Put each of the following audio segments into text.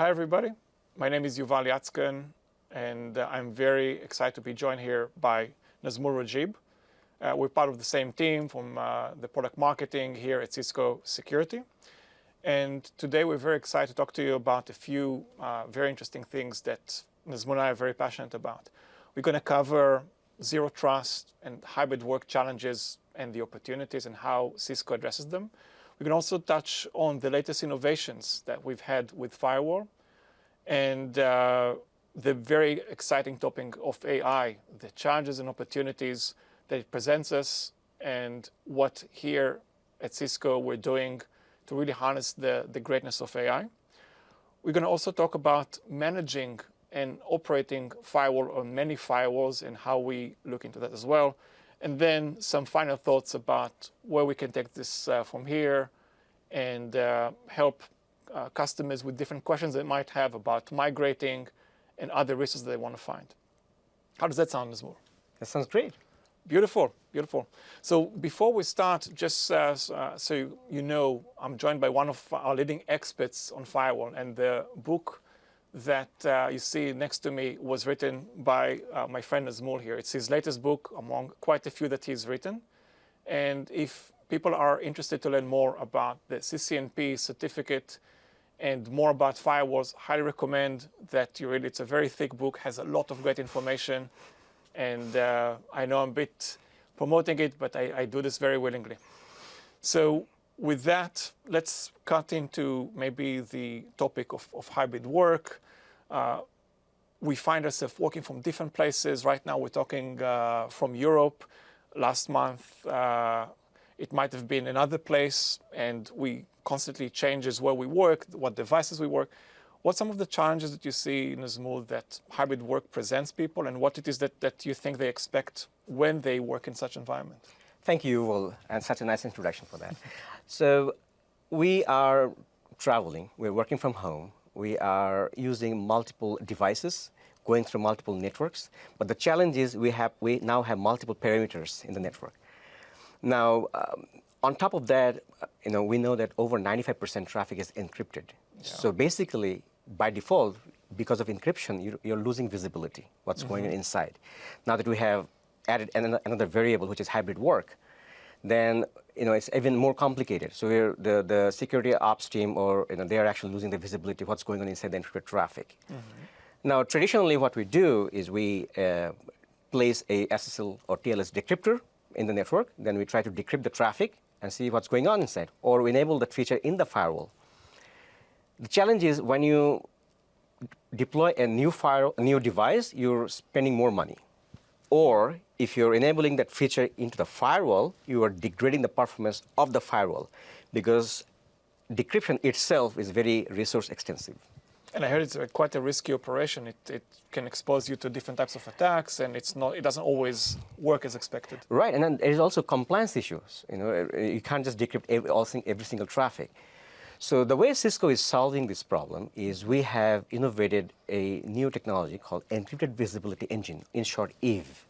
Hi, everybody. My name is Yuval Yatzkin, and I'm very excited to be joined here by Nazmul Rajib. We're part of the same team from the product marketing here at Cisco Security. And today we're very excited to talk to you about a few very interesting things that Nazmul and I are very passionate about. We're going to cover zero trust and hybrid work challenges and the opportunities and how Cisco addresses them. We can also touch on the latest innovations that we've had with Firewall and the very exciting topic of AI, the challenges and opportunities that it presents us, and what here at Cisco we're doing to really harness the greatness of AI. We're going to also talk about managing and operating firewall on many firewalls and how we look into that as well. And then some final thoughts about where we can take this from here and help customers with different questions they might have about migrating and other risks that they want to find. How does that sound, Nazmul? That sounds great. Beautiful, beautiful. So before we start, just so you know, I'm joined by one of our leading experts on firewall, and the book that you see next to me was written by my friend Nazmul here. It's his latest book among quite a few that he's written. And if people are interested to learn more about the CCNP certificate and more about firewalls, highly recommend that you read it. It's a very thick book, has a lot of great information. And I know I'm a bit promoting it, but I do this very willingly. So with that, let's cut into maybe the topic of hybrid work. We find ourselves working from different places. Right now, we're talking from Europe. Last month, it might have been another place, and we constantly changes where we work, what devices we work. What's some of the challenges that you see, Nazmul, that hybrid work presents people, and what it is that you think they expect when they work in such environment? Thank you, Yuval, and such a nice introduction for that. So we are traveling. We're working from home. We are using multiple devices, going through multiple networks. But the challenge is we now have multiple perimeters in the network. Now, on top of that, we know that over 95% traffic is encrypted. Yeah. So basically, by default, because of encryption, you're losing visibility, what's going on inside. Now that we have added another variable, which is hybrid work, then it's even more complicated. So the security ops team, or they are actually losing the visibility of what's going on inside the encrypted traffic. Now, traditionally, what we do is we place a SSL or TLS decryptor in the network. Then we try to decrypt the traffic and see what's going on inside, or we enable that feature in the firewall. The challenge is when you deploy a new device, you're spending more money. Or if you're enabling that feature into the firewall, you are degrading the performance of the firewall, because decryption itself is very resource extensive. And I heard it's quite a risky operation. It can expose you to different types of attacks, and it doesn't always work as expected. Right, and then there's also compliance issues. You can't just decrypt every single traffic. So the way Cisco is solving this problem is we have innovated a new technology called Encrypted Visibility Engine, in short, EVE.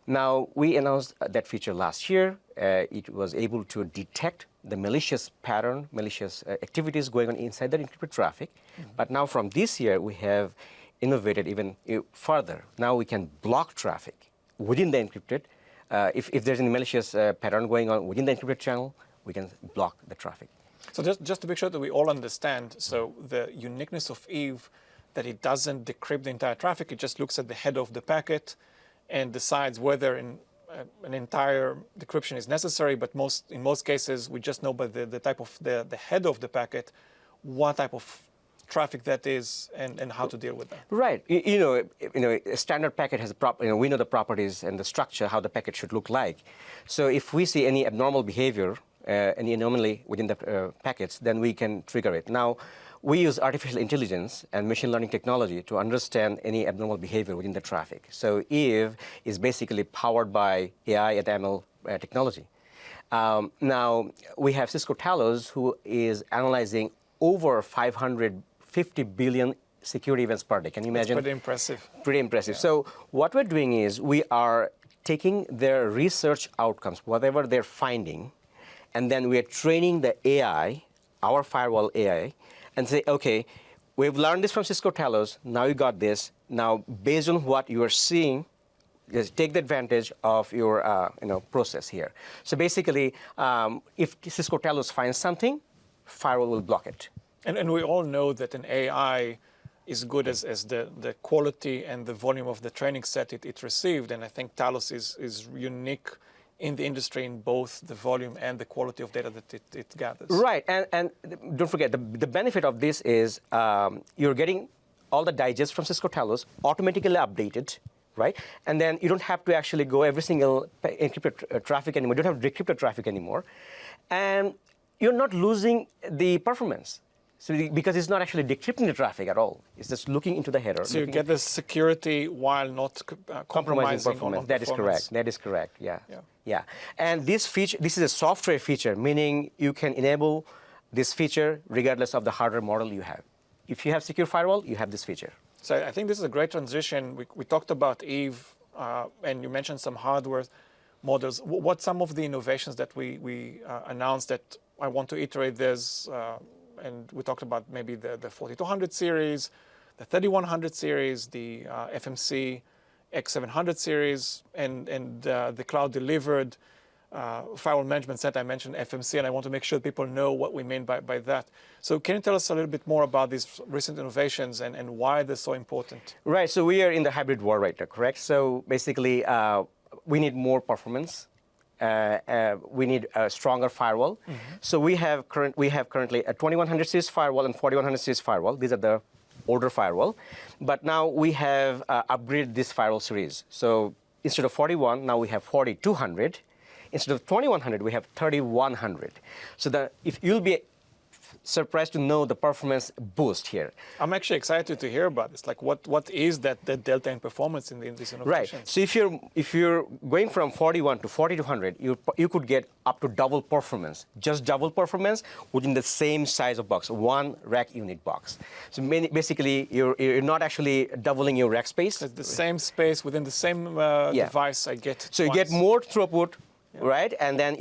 Now, we announced that feature last year. It was able to detect the malicious pattern, malicious activities going on inside the encrypted traffic. But now from this year, we have innovated even further. Now we can block traffic within the encrypted. If there's any malicious pattern going on within the encrypted channel, we can block the traffic. So just to make sure that we all understand, so the uniqueness of EVE, that it doesn't decrypt the entire traffic, it just looks at the head of the packet and decides whether an entire decryption is necessary, but in most cases, we just know by the type of the head of the packet, what type of traffic that is and how to deal with that. Right. A standard packet has we know the properties and the structure, how the packet should look like. So if we see any abnormal behavior, any anomaly within the packets, then we can trigger it. Now, we use artificial intelligence and machine learning technology to understand any abnormal behavior within the traffic. So EVE is basically powered by AI and ML technology. Now, we have Cisco Talos, who is analyzing over 550 billion security events per day. Can you imagine? That's pretty impressive. Pretty impressive. Yeah. So what we're doing is we are taking their research outcomes, whatever they're finding, and then we're training the AI, our firewall AI, and say, okay, we've learned this from Cisco Talos. Now you got this. Now, based on what you are seeing, just take the advantage of your process here. So basically, if Cisco Talos finds something, firewall will block it. And we all know that an AI is good as the quality and the volume of the training set it received. And I think Talos is unique in the industry in both the volume and the quality of data that it gathers. Right, and don't forget, the benefit of this is you're getting all the digests from Cisco Talos automatically updated, right? And then you don't have to actually go every single encrypted traffic anymore. You don't have decrypted traffic anymore. And you're not losing the performance. So because it's not actually decrypting the traffic at all. It's just looking into the header. So you get the security while not compromising performance. on That is correct. That is correct. Yeah. And this feature, this is a software feature, meaning you can enable this feature regardless of the hardware model you have. If you have Secure Firewall, you have this feature. So I think this is a great transition. We talked about Eve, and you mentioned some hardware models. What's some of the innovations that we announced that I want to iterate this? And we talked about maybe the 4200 series, the 3100 series, the FMC X700 series, and the cloud-delivered firewall management center. I mentioned FMC, and I want to make sure people know what we mean by that. So can you tell us a little bit more about these recent innovations and why they're so important? Right, so we are in the hybrid war right now, correct? So basically, we need more performance. We need a stronger firewall. Mm-hmm. So we have currently a 2100 series firewall and 4100 series firewall. These are the older firewall. But now we have upgraded this firewall series. So instead of 41, now we have 4200. Instead of 2100, we have 3100. So if you'll be surprised to know the performance boost here. I'm actually excited to hear about this. Like, what is that delta in performance in these innovations? Right. So if you're going from 41 to 4200, you could get up to double performance, just double performance within the same size of box, one rack unit box. So basically, you're not actually doubling your rack space. It's the same space within the same device. I get. So you get more throughput. Yeah. Right, and then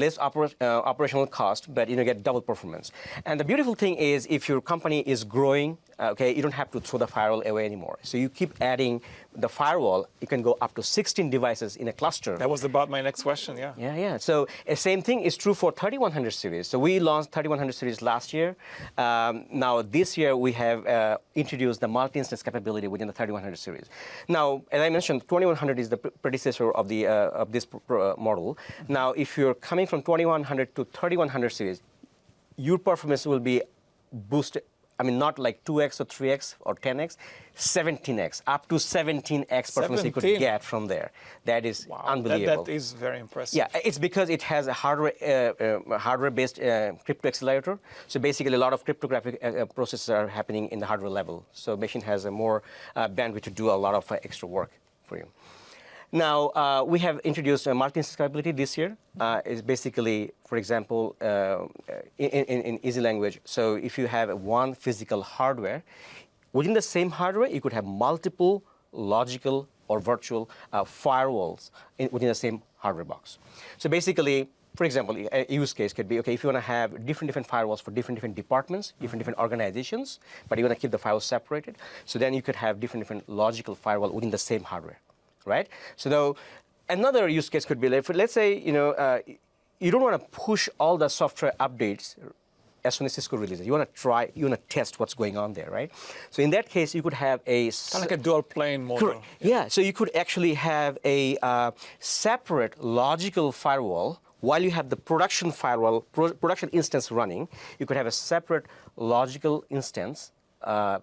less operational cost, but get double performance. And the beautiful thing is, if your company is growing, you don't have to throw the firewall away anymore. So you keep adding the firewall. You can go up to 16 devices in a cluster. That was about my next question. Yeah. Yeah. So the same thing is true for 3100 series. So we launched 3100 series last year. Now this year we have introduced the multi-instance capability within the 3100 series. Now, as I mentioned, 2100 is the predecessor of this model. Now, if you're coming from 2100 to 3100 series, your performance will be boosted. I mean, not like 2x or 3x or 10x, 17x, up to 17x performance you could get from there. That is unbelievable. That is very impressive. Yeah, it's because it has a hardware-based crypto accelerator. So basically, a lot of cryptographic processes are happening in the hardware level. So machine has a more bandwidth to do a lot of extra work for you. Now, we have introduced multi-instance capability this year. It's basically, for example, in easy language. So if you have one physical hardware, within the same hardware, you could have multiple logical or virtual firewalls within the same hardware box. So basically, for example, a use case could be, okay, if you want to have different firewalls for different departments, different organizations, but you want to keep the files separated, so then you could have different logical firewall within the same hardware. Right? So now, another use case could be, let's say, you don't want to push all the software updates as soon as Cisco releases. You want to test what's going on there, right? So in that case, you could have a kind of like a dual plane model. Correct. Yeah. So you could actually have a separate logical firewall. While you have the production firewall, production instance running, you could have a separate logical instance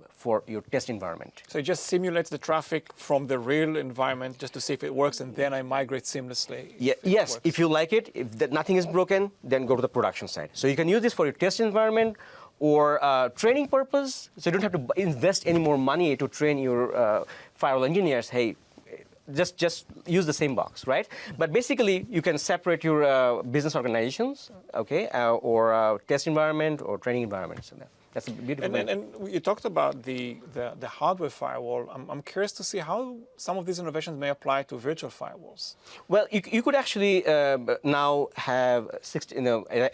for your test environment. So it just simulates the traffic from the real environment just to see if it works, and then I migrate seamlessly. Yes, if you like it, if nothing is broken, then go to the production side. So you can use this for your test environment or training purpose. So you don't have to invest any more money to train your firewall engineers. Hey, just use the same box, right? But basically, you can separate your business organizations, okay, or test environment or training environment. So That's a beautiful way. And you talked about the hardware firewall. I'm curious to see how some of these innovations may apply to virtual firewalls. Well, you could actually now have 16,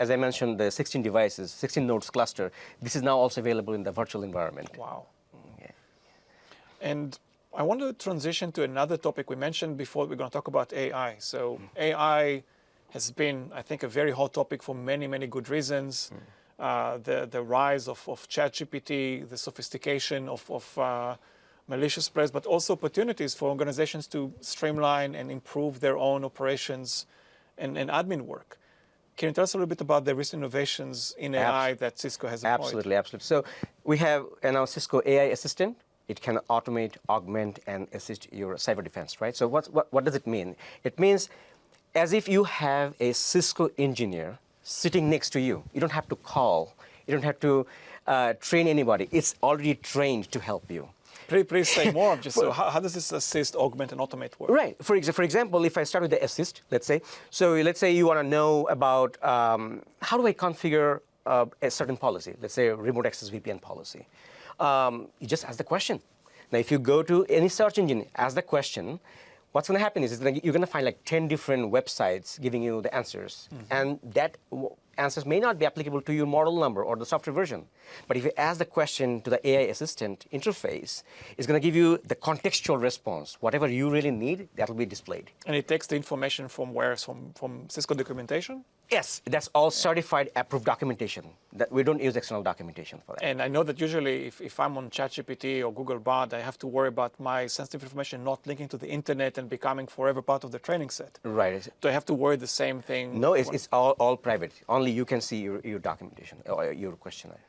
as I mentioned, the 16 devices, 16 nodes cluster. This is now also available in the virtual environment. Wow. Yeah. And I want to transition to another topic we mentioned before. We're going to talk about AI. So AI has been, I think, a very hot topic for many, many good reasons. The rise of ChatGPT, the sophistication of malicious players, but also opportunities for organizations to streamline and improve their own operations and admin work. Can you tell us a little bit about the recent innovations in AI that Cisco has employed? Absolutely, absolutely. So we have now Cisco AI Assistant. It can automate, augment, and assist your cyber defense, right? So what does it mean? It means as if you have a Cisco engineer sitting next to you. You don't have to call. You don't have to train anybody. It's already trained to help you. Please say more. Just so how does this assist, augment, and automate work? Right. For example, if I start with the assist, let's say. So let's say you want to know about how do I configure a certain policy. Let's say a remote access VPN policy. You just ask the question. Now, if you go to any search engine, ask the question. What's going to happen is you're going to find like 10 different websites giving you the answers. And that answers may not be applicable to your model number or the software version. But if you ask the question to the AI assistant interface, it's going to give you the contextual response. Whatever you really need, that will be displayed. And it takes the information from where? From Cisco documentation? Yes, that's all certified, approved documentation. That we don't use external documentation for that. And I know that usually if I'm on ChatGPT or Google Bard, I have to worry about my sensitive information not linking to the internet and becoming forever part of the training set. Right. Do I have to worry the same thing? No, it's all private. Only you can see your documentation or your questionnaire.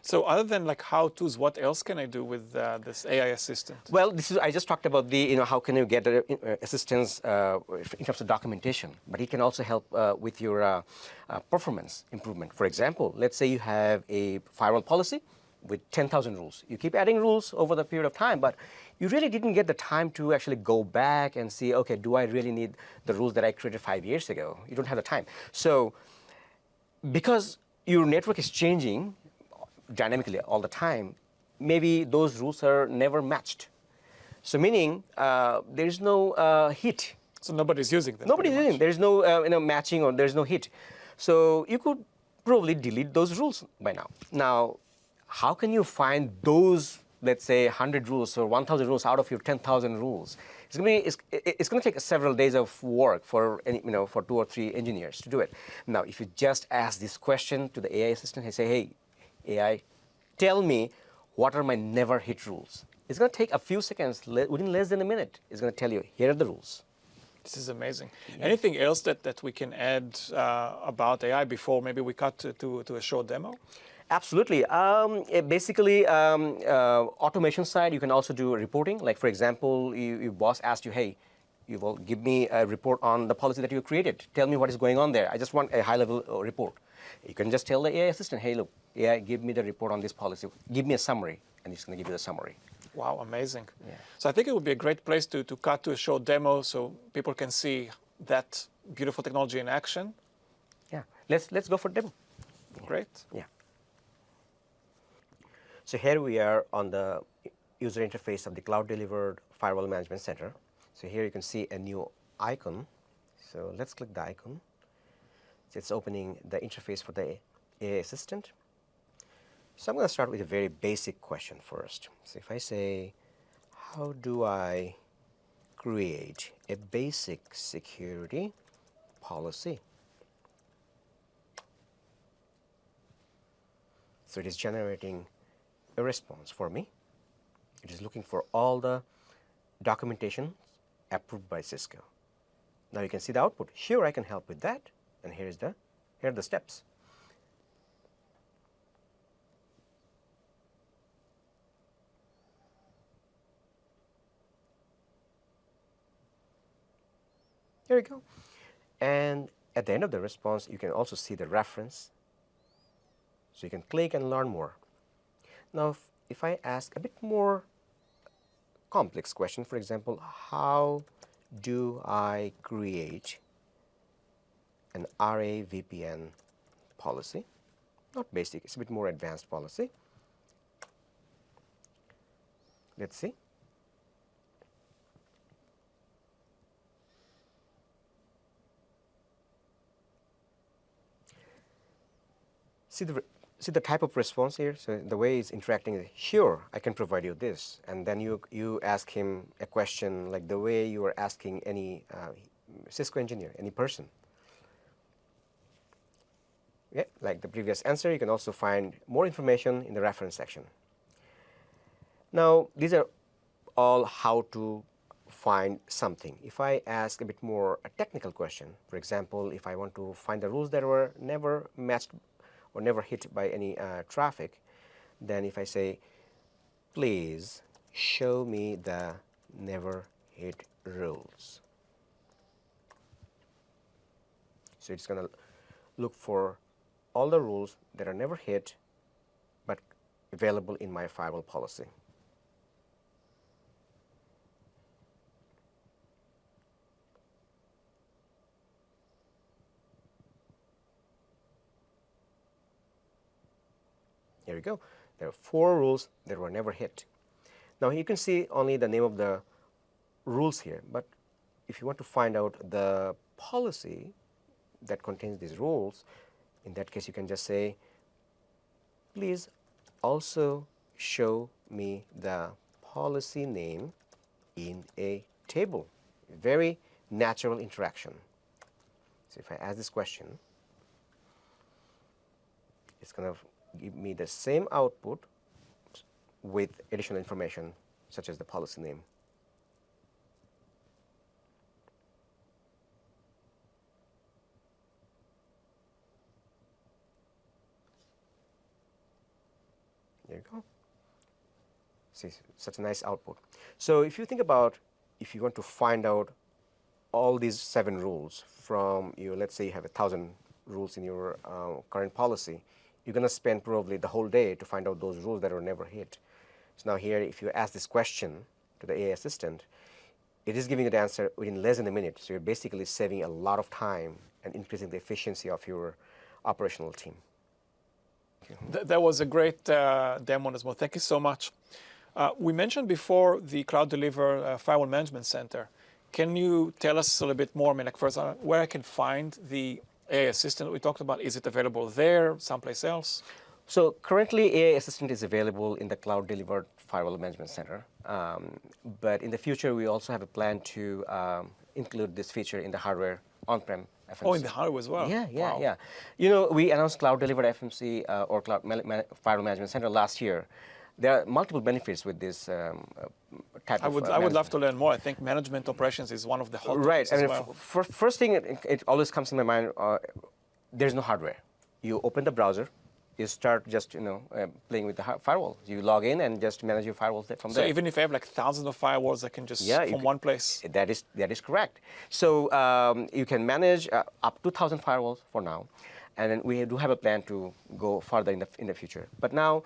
So other than like how-tos, what else can I do with this AI assistant? Well, I just talked about the, how can you get assistance in terms of documentation, but it can also help with your performance improvement. For example, let's say you have a firewall policy with 10,000 rules. You keep adding rules over the period of time, but you really didn't get the time to actually go back and see, okay, do I really need the rules that I created 5 years ago? You don't have the time. So because your network is changing dynamically all the time, maybe those rules are never matched. So meaning there is no hit. So nobody's using them. Nobody's using them. There is no matching or there is no hit. So you could probably delete those rules by now. Now, how can you find those, let's say, 100 rules or 1,000 rules out of your 10,000 rules? It's going to take several days of work for 2 or 3 engineers to do it. Now, if you just ask this question to the AI assistant and say, hey, AI, tell me what are my never hit rules. It's going to take a few seconds, within less than a minute. It's going to tell you, here are the rules. This is amazing. Yeah. Anything else that we can add about AI before maybe we cut to a short demo? Absolutely. Basically, automation side, you can also do reporting. Like, for example, your boss asked you, hey, you will give me a report on the policy that you created. Tell me what is going on there. I just want a high-level report. You can just tell the AI assistant, hey, look, AI, give me the report on this policy. Give me a summary, and it's going to give you the summary. Wow, amazing. Yeah. So I think it would be a great place to cut to a short demo so people can see that beautiful technology in action. Yeah, let's go for demo. Great. Yeah. So here we are on the user interface of the cloud-delivered Firewall Management Center. So here you can see a new icon. So let's click the icon. So it's opening the interface for the AI assistant. So I'm going to start with a very basic question first. So if I say, how do I create a basic security policy? So it is generating a response for me. It is looking for all the documentation approved by Cisco. Now you can see the output. Here I can help with that, and here are the steps. There we go. And at the end of the response, you can also see the reference. So you can click and learn more. Now, if I ask a bit more complex question, for example, how do I create an RA VPN policy? Not basic, it's a bit more advanced policy. Let's see. See the type of response here? So the way it's interacting is, sure, I can provide you this. And then you ask him a question like the way you are asking any Cisco engineer, any person. Yeah, like the previous answer, you can also find more information in the reference section. Now, these are all how to find something. If I ask a bit more a technical question, for example, if I want to find the rules that were never matched or never hit by any traffic, then if I say, please show me the never hit rules. So it's going to look for all the rules that are never hit but available in my firewall policy. Here we go. There are 4 rules that were never hit. Now you can see only the name of the rules here, but if you want to find out the policy that contains these rules, in that case you can just say, please also show me the policy name in a table. Very natural interaction. So if I ask this question, it's going to give me the same output with additional information such as the policy name. There you go. See, such a nice output. So if you think about, if you want to find out all these 7 rules from you, let's say you have 1,000 rules in your current policy, you're going to spend probably the whole day to find out those rules that are never hit. So now here, if you ask this question to the AI assistant, it is giving you the answer within less than a minute. So you're basically saving a lot of time and increasing the efficiency of your operational team. That was a great demo as well. Thank you so much. We mentioned before the cloud-delivered Firewall Management Center. Can you tell us a little bit more? I mean, like first, where I can find the AI assistant we talked about? Is it available there, someplace else? So currently, AI assistant is available in the cloud-delivered Firewall Management Center. But in the future, we also have a plan to include this feature in the hardware on-prem FMC. Oh, in the hardware as well? Yeah, yeah, wow. yeah. You know, we announced cloud-delivered FMC or Cloud Firewall Management Center last year. There are multiple benefits with this type of I would love to learn more. I think management operations is one of the hot right. topics I mean, as well. First thing, it always comes to my mind, there's no hardware. You open the browser, you start just playing with the firewall. You log in and just manage your firewalls from there. So even if I have like thousands of firewalls, I can just from one place? That is correct. So you can manage up to 1,000 firewalls for now. And then we do have a plan to go further in the future. But now,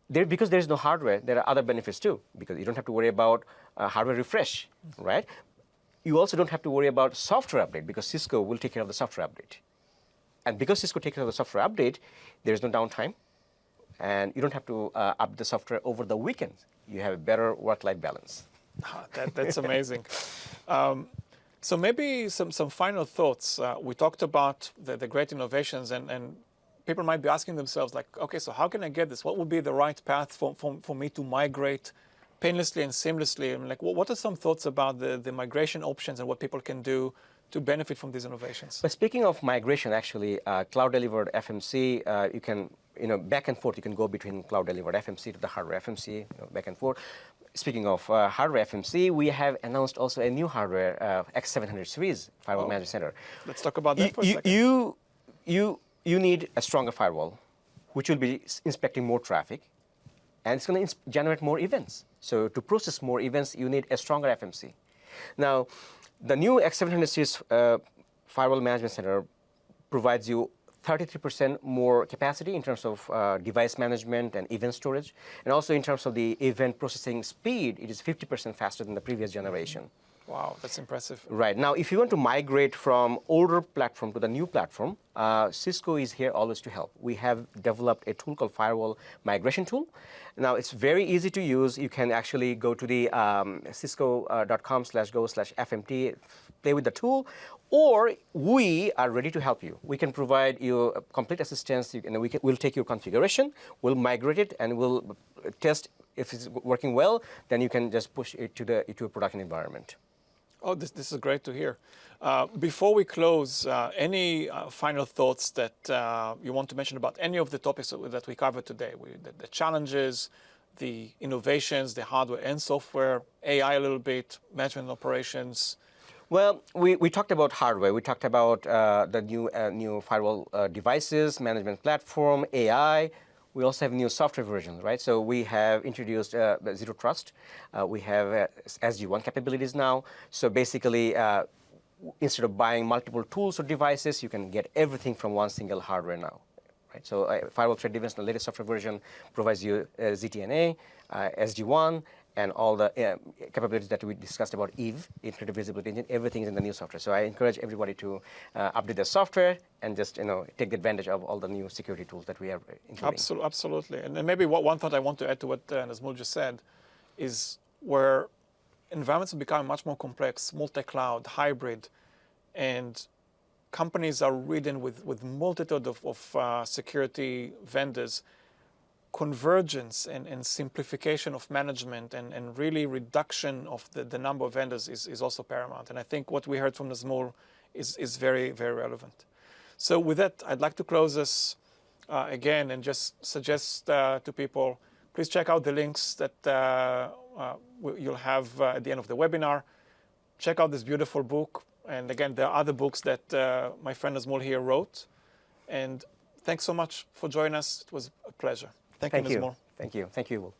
because there's no hardware, there are other benefits too, because you don't have to worry about hardware refresh, right? You also don't have to worry about software update, because Cisco will take care of the software update. And because Cisco takes care of the software update, there's no downtime, and you don't have to update the software over the weekends. You have a better work-life balance. That's amazing. So maybe some final thoughts. We talked about the great innovations, and people might be asking themselves, like, okay, so how can I get this? What would be the right path for me to migrate painlessly and seamlessly? I mean, like, what are some thoughts about the migration options and what people can do to benefit from these innovations? But speaking of migration, actually, cloud-delivered FMC, you can, back and forth, you can go between cloud-delivered FMC to the hardware FMC, back and forth. Speaking of hardware FMC, we have announced also a new hardware, X700 series Firewall Management Center. Let's talk about that for a second. You need a stronger firewall, which will be inspecting more traffic, and it's going to generate more events. So to process more events, you need a stronger FMC. Now, the new X700 series Firewall Management Center provides you 33% more capacity in terms of device management and event storage. And also in terms of the event processing speed, it is 50% faster than the previous generation. Wow, that's impressive. Right. Now, if you want to migrate from older platform to the new platform, Cisco is here always to help. We have developed a tool called Firewall Migration Tool. Now, it's very easy to use. You can actually go to the cisco.com/go/FMT, play with the tool, or we are ready to help you. We can provide you complete assistance. We'll take your configuration, we'll migrate it, and we'll test if it's working well. Then you can just push it to a production environment. Oh, this is great to hear. Before we close, any final thoughts that you want to mention about any of the topics that we covered today? The challenges, the innovations, the hardware and software, AI a little bit, management and operations. Well, we talked about hardware. We talked about the new firewall devices, management platform, AI. We also have new software versions, right? So we have introduced Zero Trust. We have SG1 capabilities now. So basically, instead of buying multiple tools or devices, you can get everything from one single hardware now. Right? So Firewall Threat Defense, the latest software version, provides you ZTNA, SG1, and all the capabilities that we discussed about EVE, Encrypted Visibility Engine. Everything is in the new software. So I encourage everybody to update their software and just take advantage of all the new security tools that we have including. Absolutely. And maybe one thought I want to add to what Nazmul just said is where environments are becoming much more complex, multi-cloud, hybrid, and companies are ridden with multitude of security vendors. Convergence and simplification of management and really reduction of the number of vendors is also paramount. And I think what we heard from Nazmul is very, very relevant. So with that, I'd like to close this again and just suggest to people, please check out the links that you'll have at the end of the webinar. Check out this beautiful book. And again, there are other books that my friend Nazmul here wrote. And thanks so much for joining us. It was a pleasure. Thank you, Nazmul. Thank you. Thank you, Will.